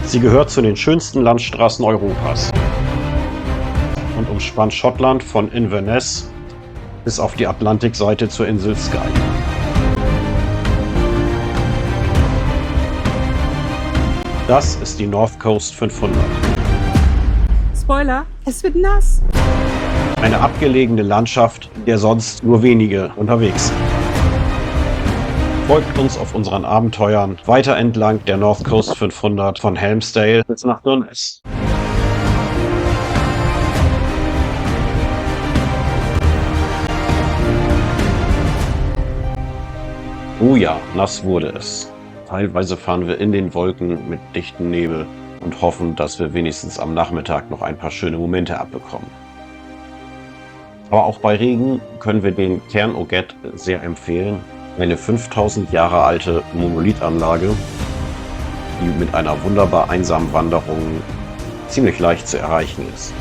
Sie gehört zu den schönsten Landstraßen Europas und umspannt Schottland von Inverness bis auf die Atlantikseite zur Insel Skye. Das ist die North Coast 500. Spoiler, es wird nass. Eine abgelegene Landschaft, in der sonst nur wenige unterwegs sind. Folgt uns auf unseren Abenteuern weiter entlang der North Coast 500 von Helmsdale bis nach Durness. Oh ja, nass wurde es. Teilweise fahren wir in den Wolken mit dichtem Nebel und hoffen, dass wir wenigstens am Nachmittag noch ein paar schöne Momente abbekommen. Aber auch bei Regen können wir den Cairn Oget sehr empfehlen. Eine 5000 Jahre alte Monolithanlage, die mit einer wunderbar einsamen Wanderung ziemlich leicht zu erreichen ist.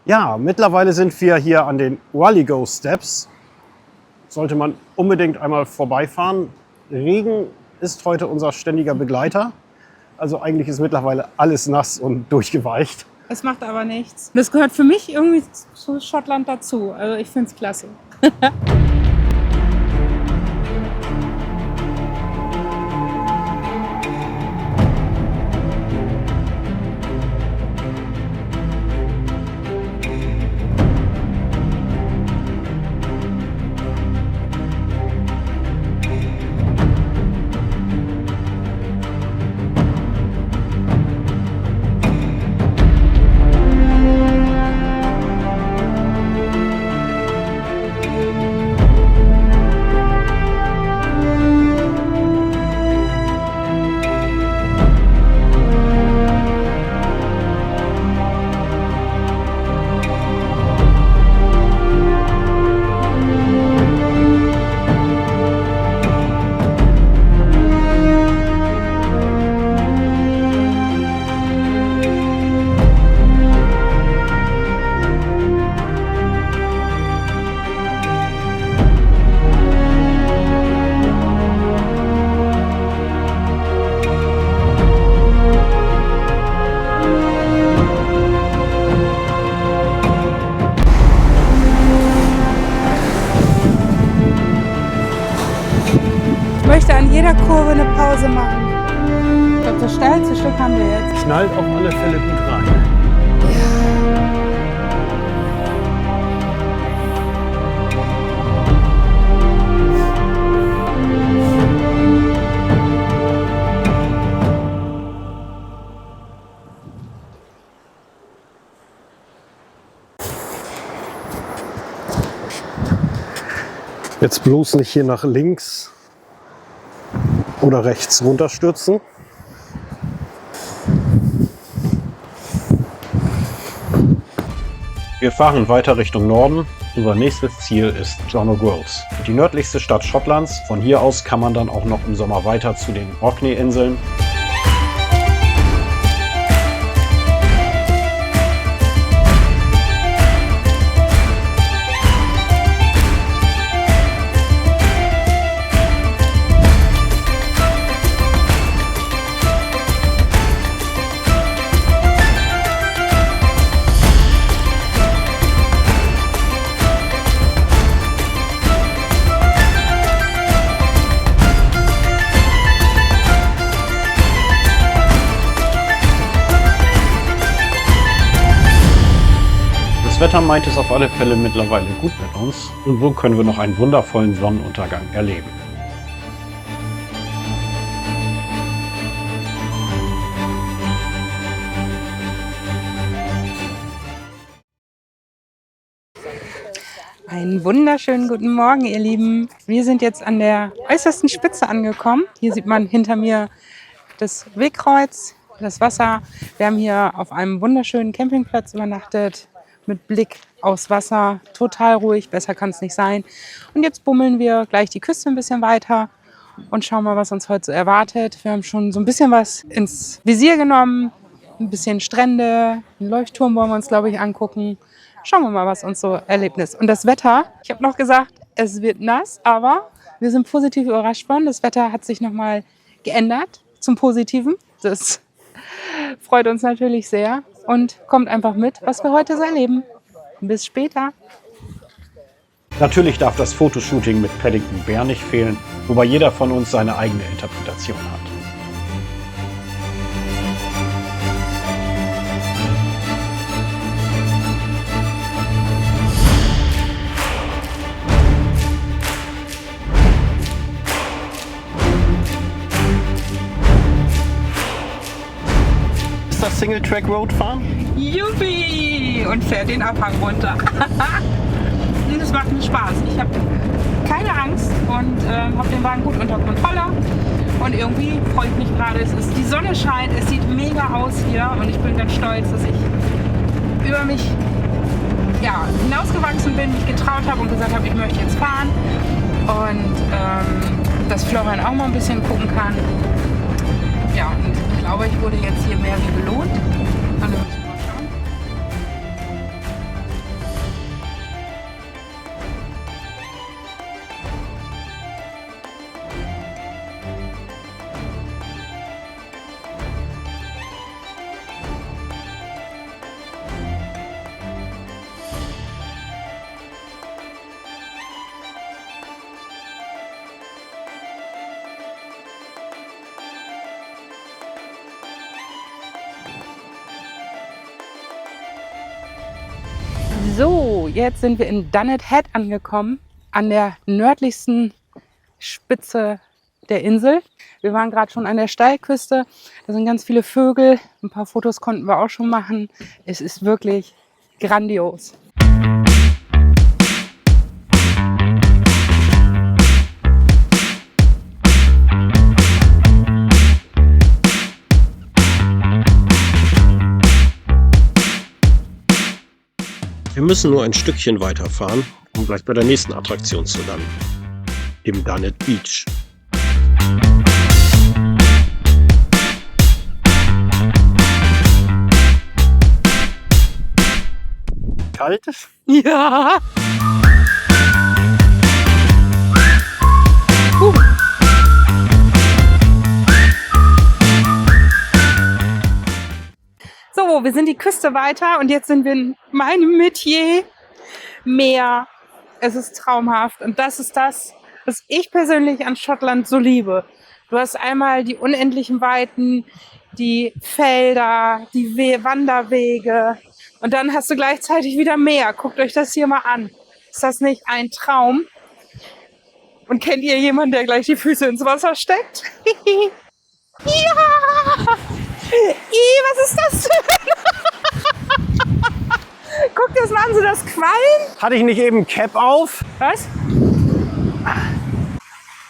Ja, mittlerweile sind wir hier an den Walligo Steps. Sollte man unbedingt einmal vorbeifahren. Regen ist heute unser ständiger Begleiter. Also eigentlich ist mittlerweile alles nass und durchgeweicht. Es macht aber nichts. Das gehört für mich irgendwie zu Schottland dazu. Also ich finde es klasse. Ich möchte an jeder Kurve eine Pause machen. Ich glaube, das steilste Stück haben wir jetzt. Knallt auf alle Fälle gut rein. Jetzt bloß nicht hier nach links oder rechts runterstürzen. Wir fahren weiter Richtung Norden. Unser nächstes Ziel ist John O'Groats, die nördlichste Stadt Schottlands. Von hier aus kann man dann auch noch im Sommer weiter zu den Orkney-Inseln. Das Wetter meint es auf alle Fälle mittlerweile gut mit uns und so können wir noch einen wundervollen Sonnenuntergang erleben. Einen wunderschönen guten Morgen, ihr Lieben. Wir sind jetzt an der äußersten Spitze angekommen. Hier sieht man hinter mir das Wegkreuz, das Wasser. Wir haben hier auf einem wunderschönen Campingplatz übernachtet mit Blick aufs Wasser. Total ruhig, besser kann es nicht sein. Und jetzt bummeln wir gleich die Küste ein bisschen weiter und schauen mal, was uns heute so erwartet. Wir haben schon so ein bisschen was ins Visier genommen. Ein bisschen Strände, einen Leuchtturm wollen wir uns, glaube ich, angucken. Schauen wir mal, was uns so erlebt ist. Und das Wetter, ich habe noch gesagt, es wird nass, aber wir sind positiv überrascht worden. Das Wetter hat sich nochmal geändert zum Positiven. Das freut uns natürlich sehr und kommt einfach mit, was wir heute so erleben. Bis später. Natürlich darf das Fotoshooting mit Paddington Bear nicht fehlen, wobei jeder von uns seine eigene Interpretation hat. Ist das Single-Track-Road fahren? Juppie! Und fährt den Abhang runter. Und es macht mir Spaß. Ich habe keine Angst und habe den Wagen gut unter Kontrolle. Und irgendwie freue ich mich gerade. Die Sonne scheint, es sieht mega aus hier und ich bin ganz stolz, dass ich über mich hinausgewachsen bin, mich getraut habe und gesagt habe, ich möchte jetzt fahren. Und dass Florian auch mal ein bisschen gucken kann. Ja, und ich glaube, ich wurde jetzt hier mehr wie belohnt. Und dann müssen wir mal schauen. So, jetzt sind wir in Dunnet Head angekommen, an der nördlichsten Spitze der Insel. Wir waren gerade schon an der Steilküste, da sind ganz viele Vögel, ein paar Fotos konnten wir auch schon machen. Es ist wirklich grandios. Wir müssen nur ein Stückchen weiterfahren, um gleich bei der nächsten Attraktion zu landen, dem Dunnet Beach. Kalt? Ja! So, wir sind die Küste weiter und jetzt sind wir in meinem Metier Meer. Es ist traumhaft und das ist das, was ich persönlich an Schottland so liebe. Du hast einmal die unendlichen Weiten, die Felder, die Wanderwege und dann hast du gleichzeitig wieder Meer. Guckt euch das hier mal an. Ist das nicht ein Traum? Und kennt ihr jemanden, der gleich die Füße ins Wasser steckt? Ja! Was ist das denn? Guck dir das mal an, so das Quallen. Hatte ich nicht eben Cap auf? Was?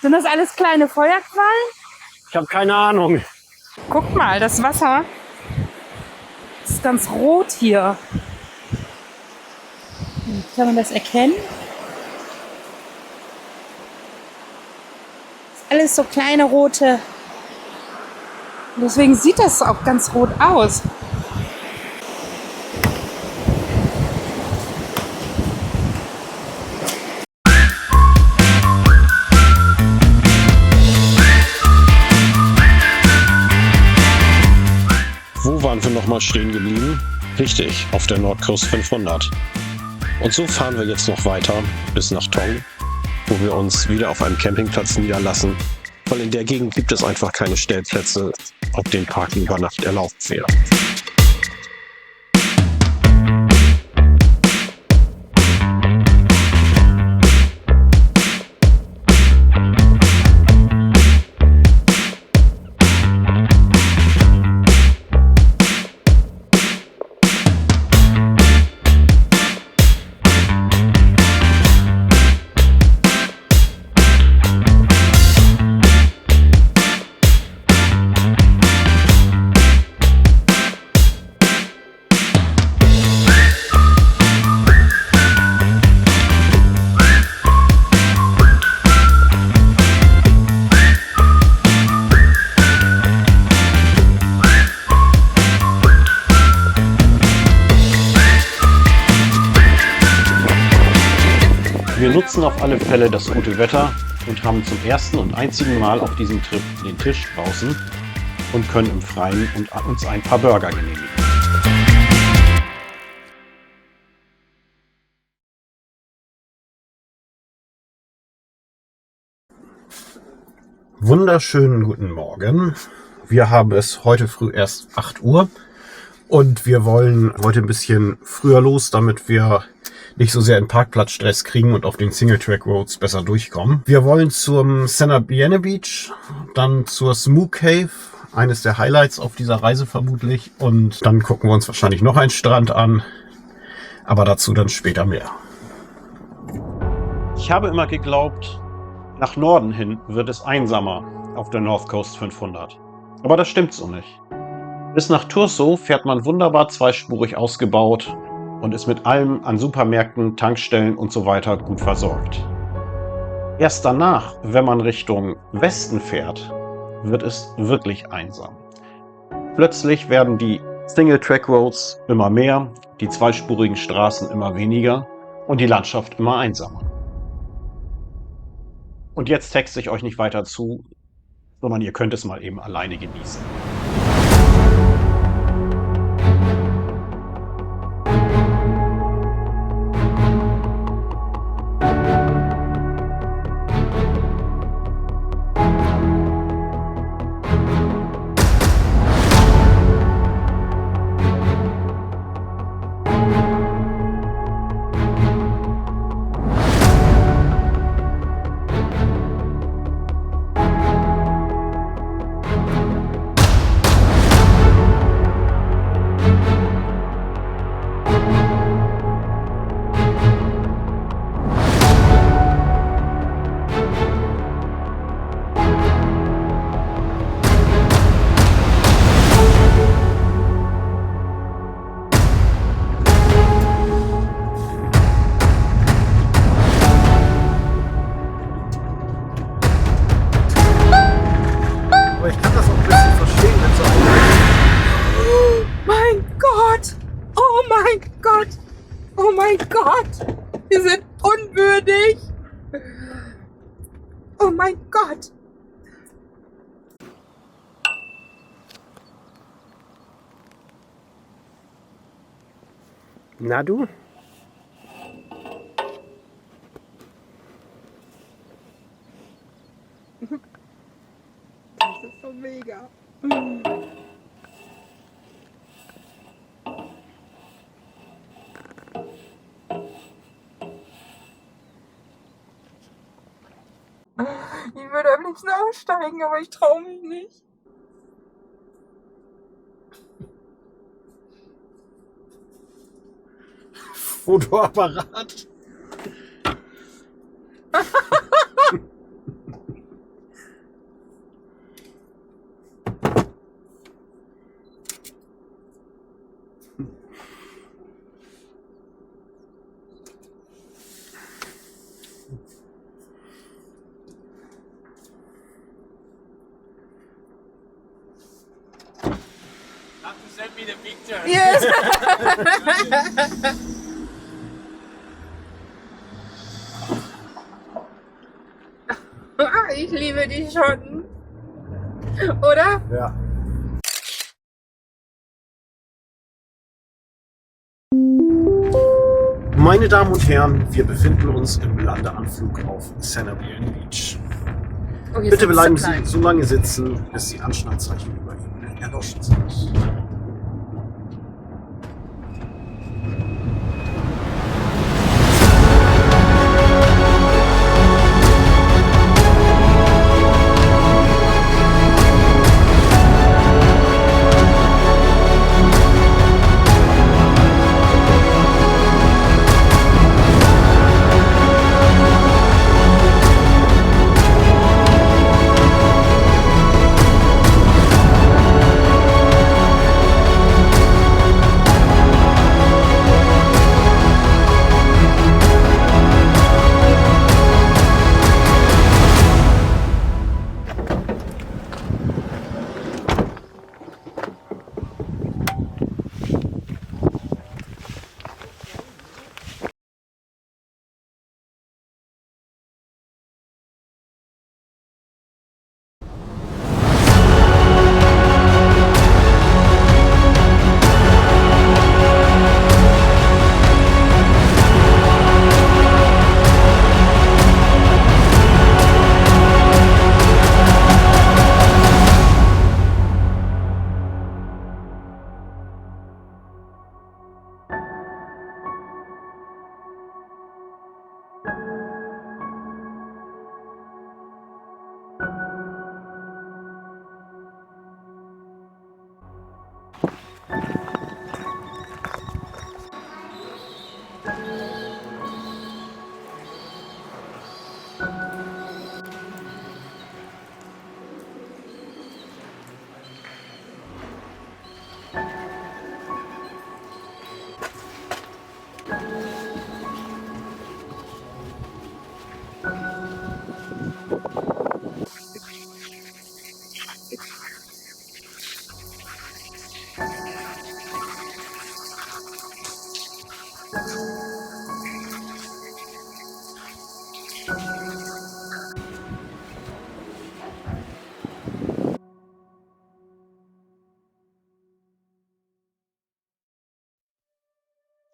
Sind das alles kleine Feuerquallen? Ich habe keine Ahnung. Guck mal, das Wasser ist ganz rot hier. Kann man das erkennen? Das ist alles so kleine rote. Und deswegen sieht das auch ganz rot aus. Wo waren wir nochmal stehen geblieben? Richtig, auf der Nordcoast 500. Und so fahren wir jetzt noch weiter bis nach Tongue, wo wir uns wieder auf einem Campingplatz niederlassen, weil in der Gegend gibt es einfach keine Stellplätze, auf denen Parken über Nacht erlaubt wäre. Wir nutzen auf alle Fälle das gute Wetter und haben zum ersten und einzigen Mal auf diesem Trip den Tisch draußen und können im Freien uns ein paar Burger genehmigen. Wunderschönen guten Morgen. Wir haben es heute früh erst 8 Uhr und wir wollen heute ein bisschen früher los, damit wir nicht so sehr in Parkplatzstress kriegen und auf den Single-Track-Roads besser durchkommen. Wir wollen zum Senabienne Beach, dann zur Smoo Cave, eines der Highlights auf dieser Reise vermutlich, und dann gucken wir uns wahrscheinlich noch einen Strand an, aber dazu dann später mehr. Ich habe immer geglaubt, nach Norden hin wird es einsamer auf der North Coast 500. Aber das stimmt so nicht. Bis nach Thurso fährt man wunderbar zweispurig ausgebaut und ist mit allem an Supermärkten, Tankstellen und so weiter gut versorgt. Erst danach, wenn man Richtung Westen fährt, wird es wirklich einsam. Plötzlich werden die Single-Track-Roads immer mehr, die zweispurigen Straßen immer weniger und die Landschaft immer einsamer. Und jetzt texte ich euch nicht weiter zu, sondern ihr könnt es mal eben alleine genießen. Oh mein Gott! Wir sind unwürdig! Oh mein Gott! Na du? Das ist so mega. Ich würde am liebsten aussteigen, aber ich traue mich nicht. Fotoapparat. Send me the picture. Yes. Ich liebe die Schotten. Oder? Ja. Meine Damen und Herren, wir befinden uns im Landeanflug auf Senabienne Beach. Oh, Bitte bleiben Sie so lange sitzen, bis die Anschnallzeichen über Ihnen erloschen sind.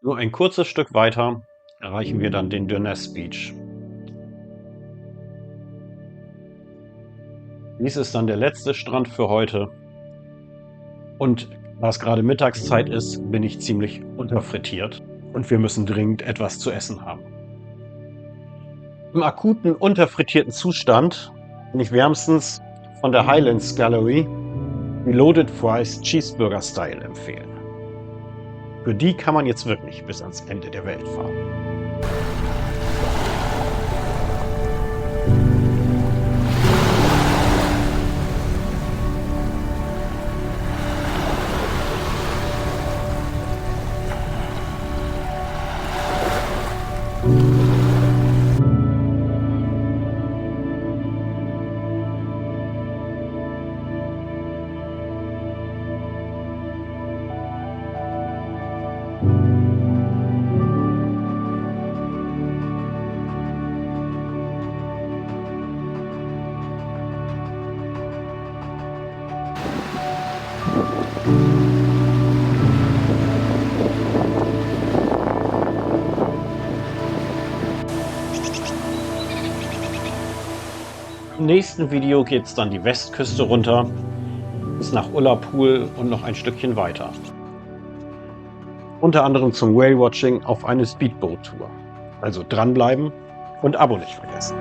Nur ein kurzes Stück weiter erreichen wir dann den Durness Beach. Dies ist dann der letzte Strand für heute. Und da es gerade Mittagszeit ist, bin ich ziemlich unterfrittiert und wir müssen dringend etwas zu essen haben. Im akuten unterfrittierten Zustand kann ich wärmstens von der Highlands Gallery die Loaded Fries Cheeseburger Style empfehlen. Für die kann man jetzt wirklich bis ans Ende der Welt fahren. Im nächsten Video geht es dann die Westküste runter, bis nach Ullapool und noch ein Stückchen weiter. Unter anderem zum Whale-Watching auf eine Speedboat-Tour. Also dranbleiben und Abo nicht vergessen.